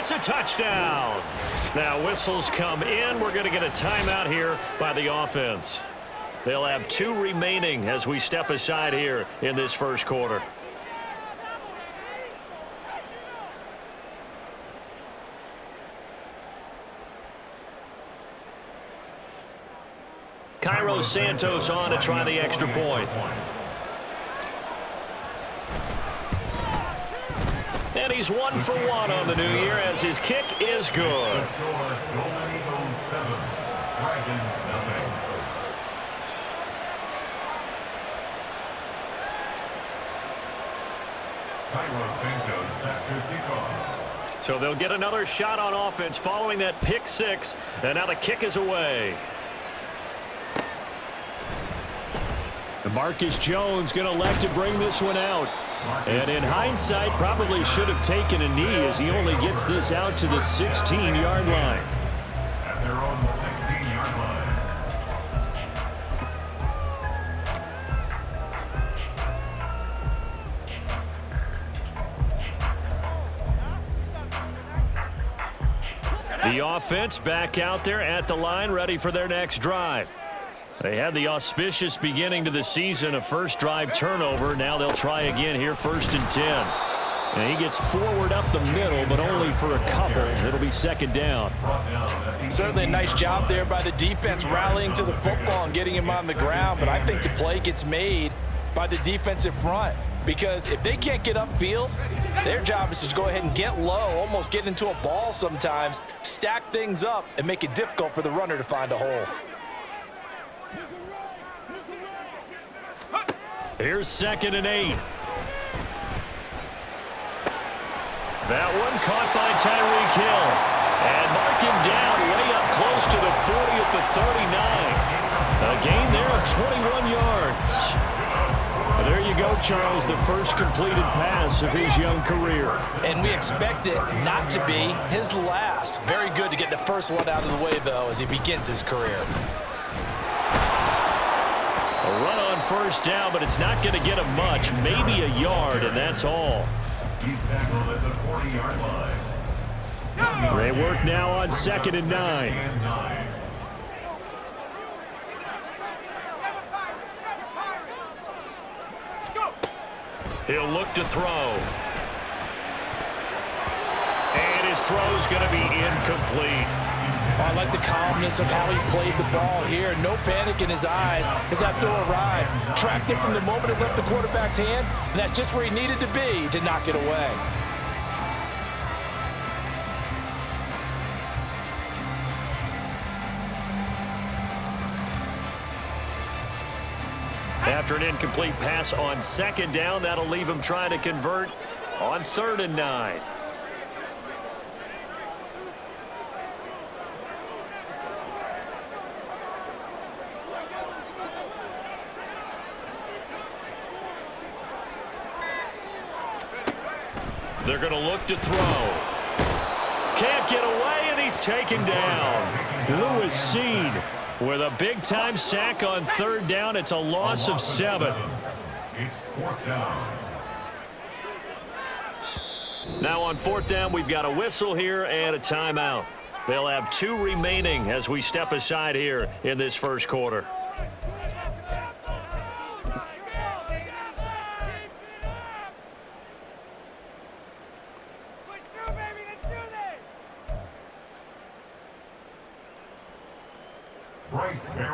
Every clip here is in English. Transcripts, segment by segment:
It's a touchdown. Now whistles come in. We're going to get a timeout here by the offense. They'll have 2 remaining as we step aside here in this first quarter. Cairo Santos on to try the extra point. And he's 1 for 1 on the new year as his kick is good. So they'll get another shot on offense following that pick 6, and now the kick is away. Marcus Jones going to elect to bring this one out. And in hindsight, probably should have taken a knee as he only gets this out to the 16-yard line. At their own 16-yard line. The offense back out there at the line, ready for their next drive. They had the auspicious beginning to the season, a first drive turnover. Now they'll try again here, 1st and 10. And he gets forward up the middle, but only for a couple. It'll be 2nd down. Certainly a nice job there by the defense rallying to the football and getting him on the ground. But I think the play gets made by the defensive front, because if they can't get upfield, their job is to go ahead and get low, almost get into a ball sometimes, stack things up, and make it difficult for the runner to find a hole. Here's 2nd and 8. That one caught by Tyreek Hill. And mark him down way up close to the 40 at the 39. A gain there of 21 yards. And there you go, Charles, the first completed pass of his young career. And we expect it not to be his last. Very good to get the first one out of the way, though, as he begins his career. A run on 1st down, but it's not going to get him much, maybe a yard, and that's all. He's tackled at the 40-yard line. They work now on 2nd and 9. He'll look to throw. And his throw's going to be incomplete. I like the calmness of how he played the ball here. No panic in his eyes as that throw arrived. Tracked it from the moment it left the quarterback's hand, and that's just where he needed to be to knock it away. After an incomplete pass on 2nd down, that'll leave him trying to convert on 3rd and 9. They're going to look to throw. Can't get away, and he's taken down. Lewis Seed with a big-time sack on 3rd down. It's a loss of 7. It's 4th down. Now on 4th down, we've got a whistle here and a timeout. They'll have 2 remaining as we step aside here in this first quarter.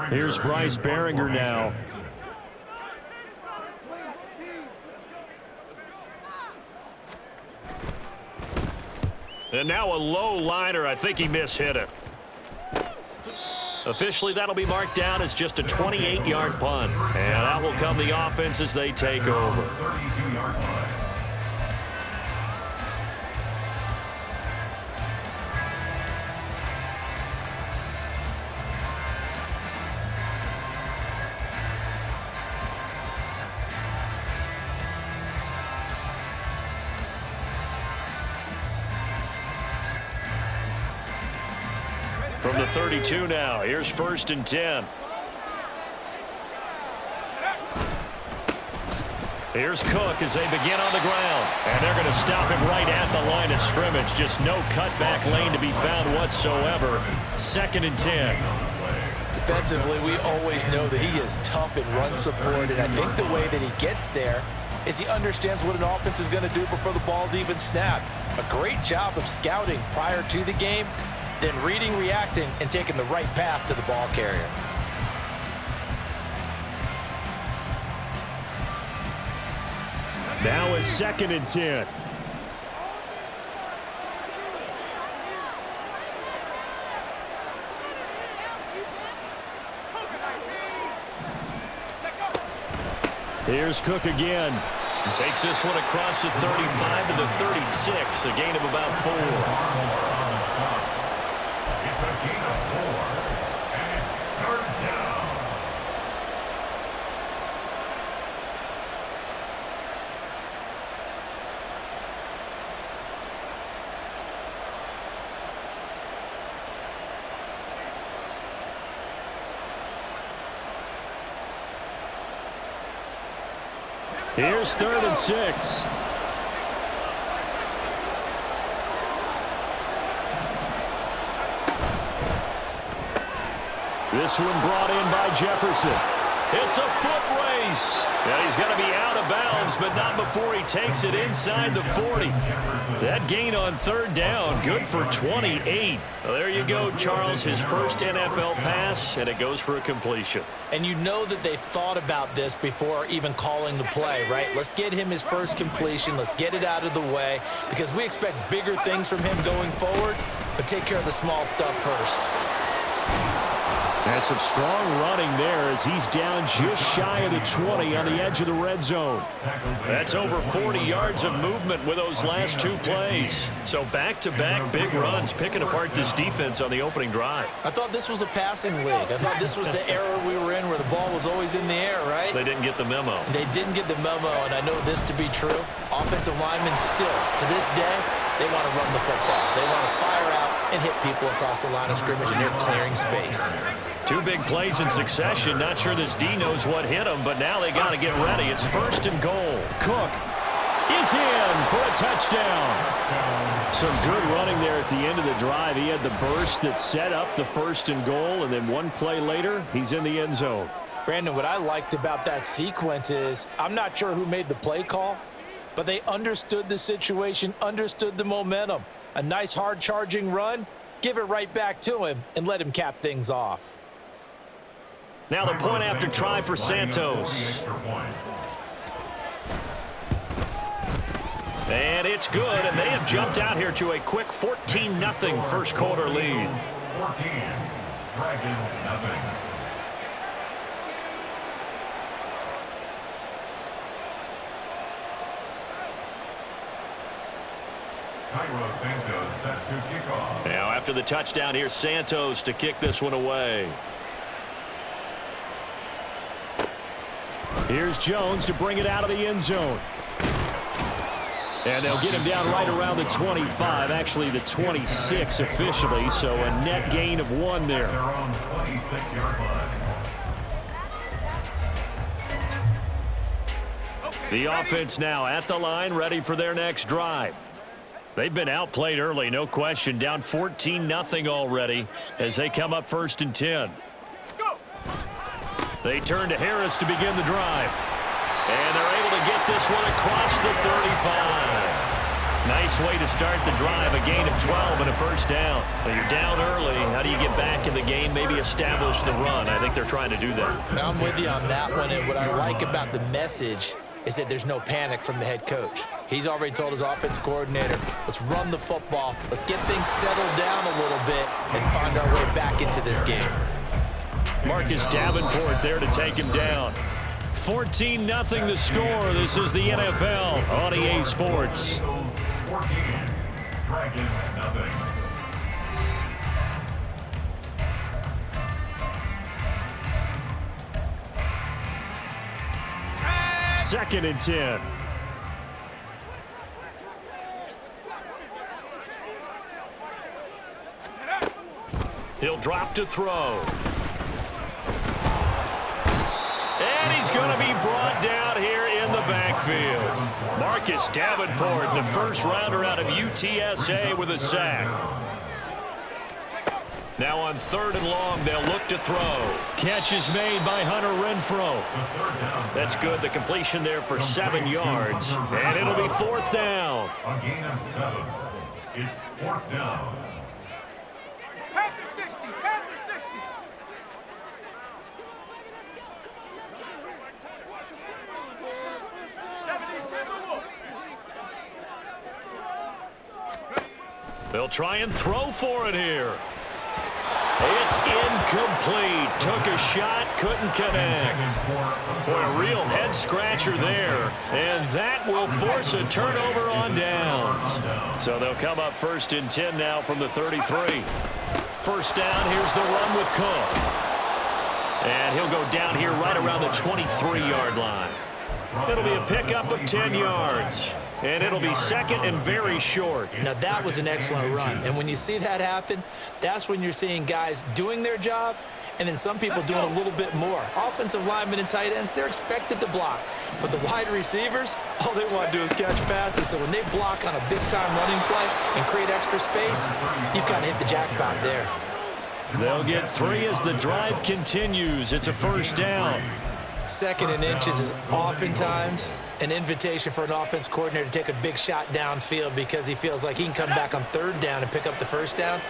Here's Bryce Behringer now. And now a low liner. I think he mishit it. Officially, that'll be marked down as just a 28-yard punt. And that will come the offense as they take over. 32-yard line. From the 32 now, here's 1st and 10. Here's Cook as they begin on the ground. And they're going to stop him right at the line of scrimmage. Just no cutback lane to be found whatsoever. 2nd and 10. Defensively, we always know that he is tough in run support, and I think the way that he gets there is he understands what an offense is going to do before the ball's even snapped. A great job of scouting prior to the game, then reading, reacting, and taking the right path to the ball carrier. Now is 2nd and 10. Here's Cook again. Takes this one across the 35 to the 36. A gain of about 4. It's a gain of 4. And it's 3rd down. Here's 3rd and 6. This one brought in by Jefferson. It's a foot race. Yeah, he's going to be out of bounds, but not before he takes it inside the 40. That gain on 3rd down, good for 28. Well, there you go, Charles, his first NFL pass, and it goes for a completion. And you know that they thought about this before even calling the play, right? Let's get him his first completion. Let's get it out of the way because we expect bigger things from him going forward, but take care of the small stuff first. That's some strong running there as he's down just shy of the 20 on the edge of the red zone. That's over 40 yards of movement with those last 2 plays. So back-to-back big runs, picking apart this defense on the opening drive. I thought this was a passing league. I thought this was the era we were in where the ball was always in the air, right? They didn't get the memo. They didn't get the memo, and I know this to be true. Offensive linemen still, to this day, they want to run the football. They want to fire out and hit people across the line of scrimmage, and they're clearing space. 2 big plays in succession. Not sure this D knows what hit him, but now they got to get ready. It's 1st and goal. Cook is in for a touchdown. Some good running there at the end of the drive. He had the burst that set up the 1st and goal, and then 1 play later, he's in the end zone. Brandon, what I liked about that sequence is I'm not sure who made the play call, but they understood the situation, understood the momentum. A nice hard charging run, give it right back to him, and let him cap things off. Now the point after try for Santos. And it's good, and they have jumped out here to a quick 14-0 first quarter lead. 14, Dragons nothing. Cairo Santos set to kick off. Now after the touchdown, here's Santos to kick this one away. Here's Jones to bring it out of the end zone. And they'll get him down right around the 25, actually the 26 officially, so a net gain of 1 there. Their own 26-yard line. The offense now at the line, ready for their next drive. They've been outplayed early, no question, down 14-0 already as they come up 1st and 10. They turn to Harris to begin the drive. And they're able to get this one across the 35. Nice way to start the drive, a gain of 12 and a 1st down. Well, you're down early. How do you get back in the game, maybe establish the run? I think they're trying to do that. Now I'm with you on that one, and what I like about the message is that there's no panic from the head coach. He's already told his offensive coordinator, let's run the football, let's get things settled down a little bit and find our way back into this game. Marcus Davenport there to take him down. 14-0 the score. This is the NFL on EA Sports. 14, Dragons nothing. Second and 10. He'll drop to throw. And he's going to be brought down here in the backfield. Marcus Davenport, the first rounder out of UTSA, with a sack. Now on 3rd and long, they'll look to throw. Catch is made by Hunter Renfrow. That's good. The completion there for 7 yards. And it'll be 4th down. A gain of 7. It's 4th down. Panther 60, Panther 60. They'll try and throw for it here. It's incomplete. Took a shot, couldn't connect. Boy, a real head-scratcher there. And that will force a turnover on downs. So they'll come up 1st and 10 now from the 33. First down, here's the run with Cook. And he'll go down here right around the 23-yard line. It'll be a pickup of 10 yards. And it'll be 2nd and very short. Now, that was an excellent run. And when you see that happen, that's when you're seeing guys doing their job and then some people doing a little bit more. Offensive linemen and tight ends, they're expected to block. But the wide receivers, all they want to do is catch passes. So when they block on a big-time running play and create extra space, you've kind of hit the jackpot there. They'll get 3 as the drive continues. It's a first down. 2nd and inches is oftentimes an invitation for an offense coordinator to take a big shot downfield because he feels like he can come back on 3rd down and pick up the first down.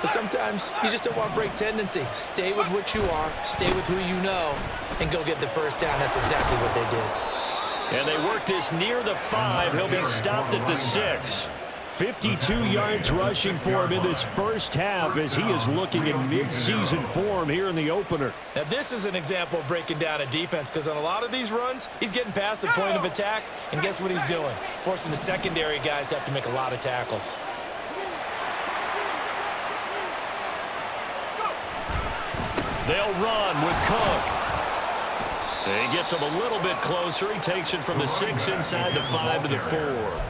But sometimes you just don't want to break tendency. Stay with what you are, stay with who you know, and go get the first down. That's exactly what they did. And they work this near the 5. He'll be stopped at the 6. 52 yards rushing for him in this first half as he is looking in mid-season form here in the opener. Now, this is an example of breaking down a defense because on a lot of these runs, he's getting past the point of attack, and guess what he's doing? Forcing the secondary guys to have to make a lot of tackles. They'll run with Cook. He gets him a little bit closer. He takes it from the 6 inside the 5 to the 4.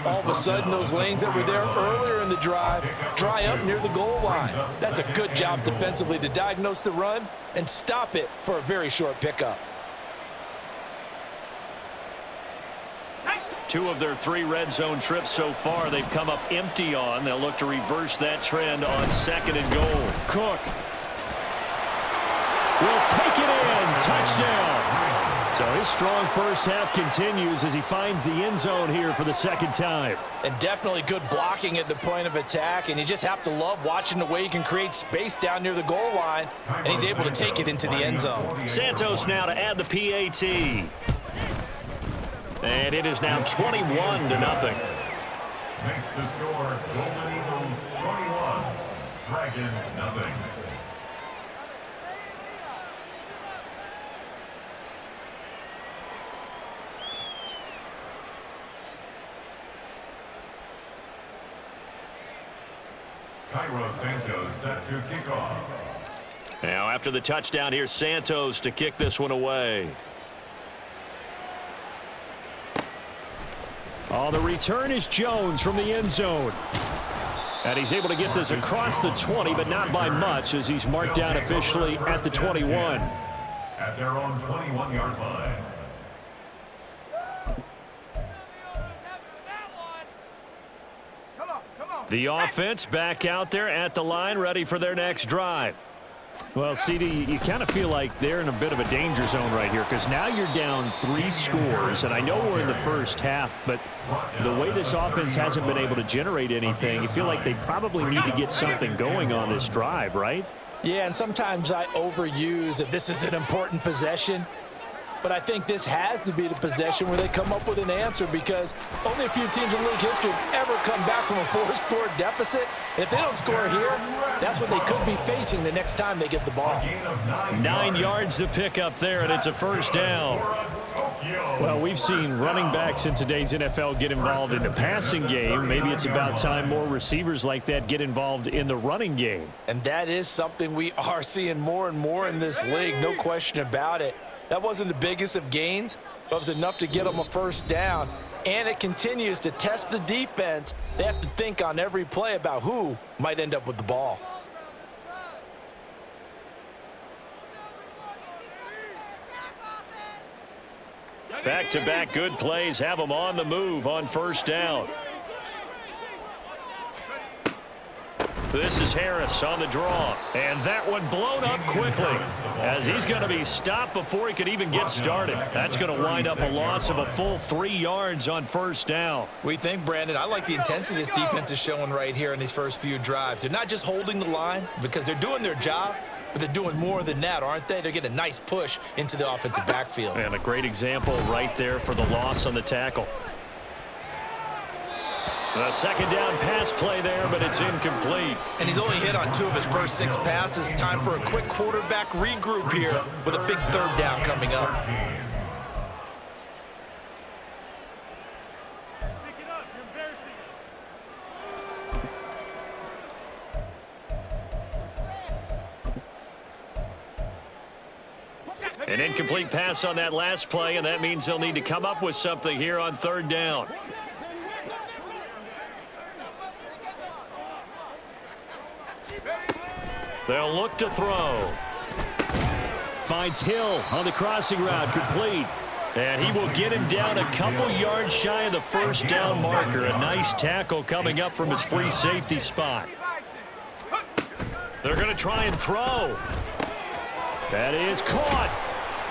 All of a sudden, those lanes that were there earlier in the drive dry up near the goal line. That's a good job defensively to diagnose the run and stop it for a very short pickup. 2 of their 3 red zone trips so far they've come up empty on. They'll look to reverse that trend on 2nd and goal. Cook will take it in. Touchdown. So his strong first half continues as he finds the end zone here for the 2nd time. And definitely good blocking at the point of attack, and you just have to love watching the way he can create space down near the goal line, and he's able to take it into the end zone. Santos now to add the PAT. And it is now 21-0. Makes the score Golden Eagles 21, Dragons nothing. Cairo Santos set to kick off. Now after the touchdown, here's Santos to kick this one away. Oh, the return is Jones from the end zone. And he's able to get this across the 20, but not by much as he's marked down officially at the 21. At their own 21-yard line. The offense back out there at the line, ready for their next drive. Well, CD, you kind of feel like they're in a bit of a danger zone right here because now you're down 3 scores, and I know we're in the first half, but the way this offense hasn't been able to generate anything, you feel like they probably need to get something going on this drive, right? Yeah, and sometimes I overuse that this is an important possession. But I think this has to be the possession where they come up with an answer because only a few teams in league history have ever come back from a 4-score deficit. And if they don't score here, that's what they could be facing the next time they get the ball. 9 yards to pick up there, and it's a first down. Well, we've seen running backs in today's NFL get involved in the passing game. Maybe it's about time more receivers like that get involved in the running game. And that is something we are seeing more and more in this league, no question about it. That wasn't the biggest of gains, but it was enough to get them a first down. And it continues to test the defense. They have to think on every play about who might end up with the ball. Back-to-back good plays have them on the move on first down. This is Harris on the draw. And that one blown up quickly as he's going to be stopped before he could even get started. That's going to wind up a loss of a full 3 yards on first down. We think, Brandon, I like the intensity this defense is showing right here in these first few drives. They're not just holding the line because they're doing their job, but they're doing more than that, aren't they? They're getting a nice push into the offensive backfield. And a great example right there for the loss on the tackle. A second down pass play there, but it's incomplete. And he's only hit on 2 of his first 6 passes. Time for a quick quarterback regroup here with a big third down coming up. Pick it up. You're embarrassing us. An incomplete pass on that last play, and that means they'll need to come up with something here on third down. They'll look to throw. Finds Hill on the crossing route, complete. And he will get him down a couple yards shy of the first down marker. A nice tackle coming up from his free safety spot. They're going to try and throw. That is caught.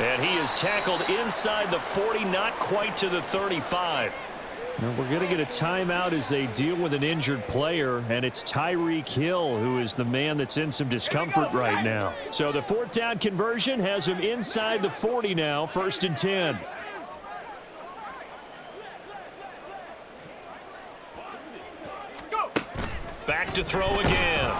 And he is tackled inside the 40, not quite to the 35. And we're going to get a timeout as they deal with an injured player, and it's Tyreek Hill who is the man that's in some discomfort right now. So the 4th down conversion has him inside the 40 now, 1st and 10. Back to throw again.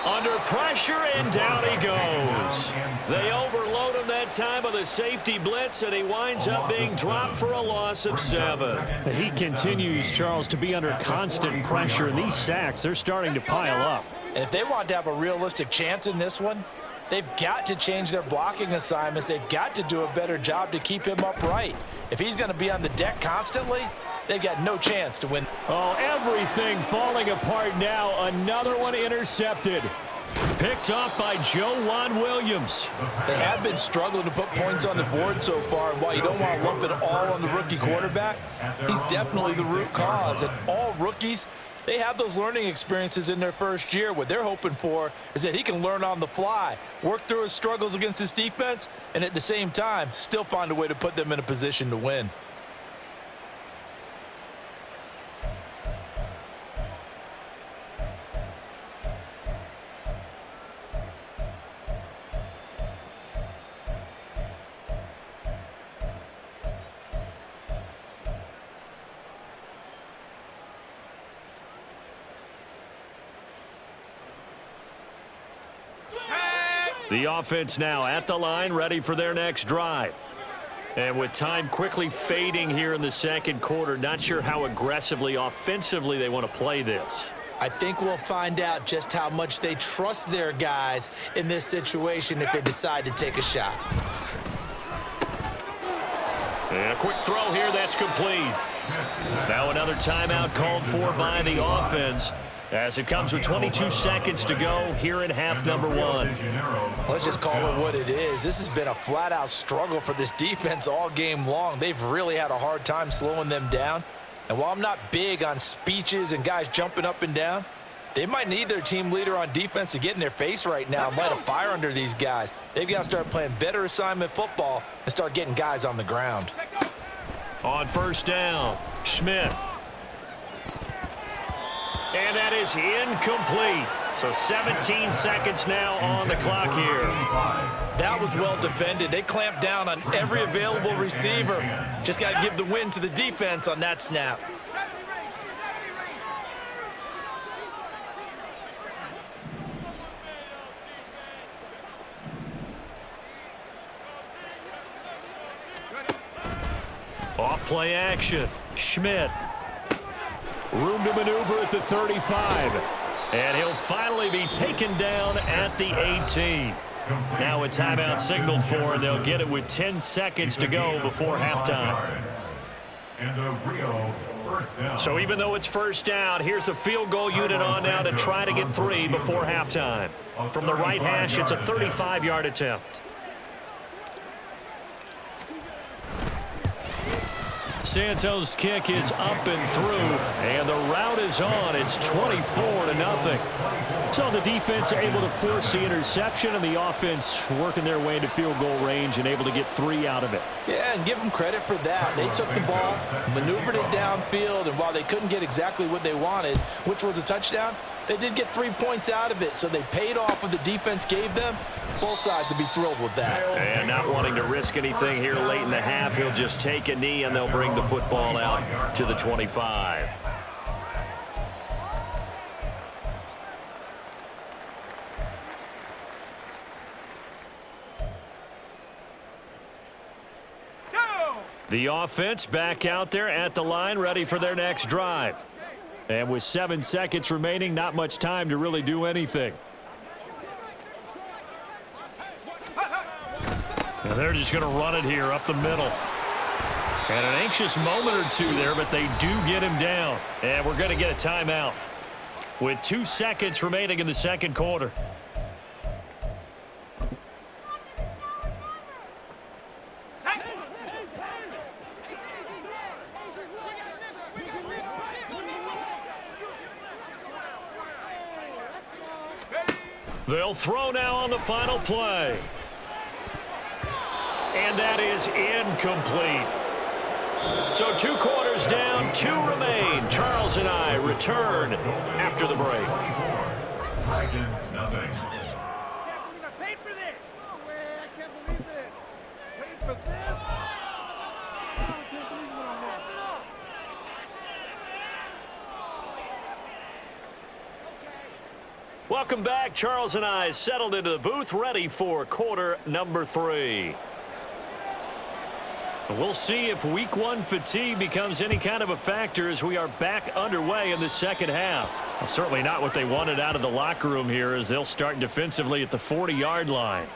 Under pressure, and down he goes. They overload him that time with a safety blitz, and he winds up being dropped for a loss of 7. He continues, Charles, to be under constant pressure, and these sacks, they're starting to pile up. And if they want to have a realistic chance in this one, they've got to change their blocking assignments. They've got to do a better job to keep him upright. If he's going to be on the deck constantly, they've got no chance to win. Oh, everything falling apart now. Another one intercepted. Picked off by Joejuan Williams. They have been struggling to put points on the board so far, and while you don't want to lump it all on the rookie quarterback, he's definitely the root cause. And all rookies, they have those learning experiences in their first year. What they're hoping for is that he can learn on the fly, work through his struggles against his defense, and at the same time, still find a way to put them in a position to win. The offense now at the line, ready for their next drive. And with time quickly fading here in the second quarter, not sure how aggressively, offensively they want to play this. I think we'll find out just how much they trust their guys in this situation if they decide to take a shot. And a quick throw here, that's complete. Now another timeout called for by the offense, as it comes with 22 seconds to go here in half number 1. Let's just call it what it is. This has been a flat-out struggle for this defense all game long. They've really had a hard time slowing them down. And while I'm not big on speeches and guys jumping up and down, they might need their team leader on defense to get in their face right now and light a fire under these guys. They've got to start playing better assignment football and start getting guys on the ground. On first down, Schmidt. And that is incomplete. So 17 seconds now on the clock here. That was well defended. They clamped down on every available receiver. Just got to give the win to the defense on that snap. Off play action. Schmidt. Room to maneuver at the 35. And he'll finally be taken down at the 18. Now a timeout signaled for, and they'll get it with 10 seconds to go before halftime. So even though it's first down, here's the field goal unit on now to try to get 3 before halftime. From the right hash, it's a 35-yard attempt. Santos' kick is up and through, and the route is on. It's 24-0. So the defense able to force the interception, and the offense working their way into field goal range and able to get 3 out of it. Yeah, and give them credit for that. They took the ball, maneuvered it downfield, and while they couldn't get exactly what they wanted, which was a touchdown, they did get 3 points out of it, so they paid off what the defense gave them. Both sides will be thrilled with that. And not wanting to risk anything here late in the half, he'll just take a knee, and they'll bring the football out to the 25. The offense back out there at the line, ready for their next drive. And with 7 seconds remaining, not much time to really do anything. And they're just going to run it here up the middle. And an anxious moment or two there, but they do get him down. And we're going to get a timeout with 2 seconds remaining in the second quarter. They'll throw now on the final play. And that is incomplete. So 2 quarters down, 2 remain. Charles and I return after the break. Dragons, nothing. I paid for this. No way. I can't believe this. Paid for this? I can't believe what I'm doing. Welcome back. Charles and I settled into the booth, ready for quarter number 3. We'll see if week 1 fatigue becomes any kind of a factor as we are back underway in the second half. Well, certainly not what they wanted out of the locker room here, as they'll start defensively at the 40-yard line.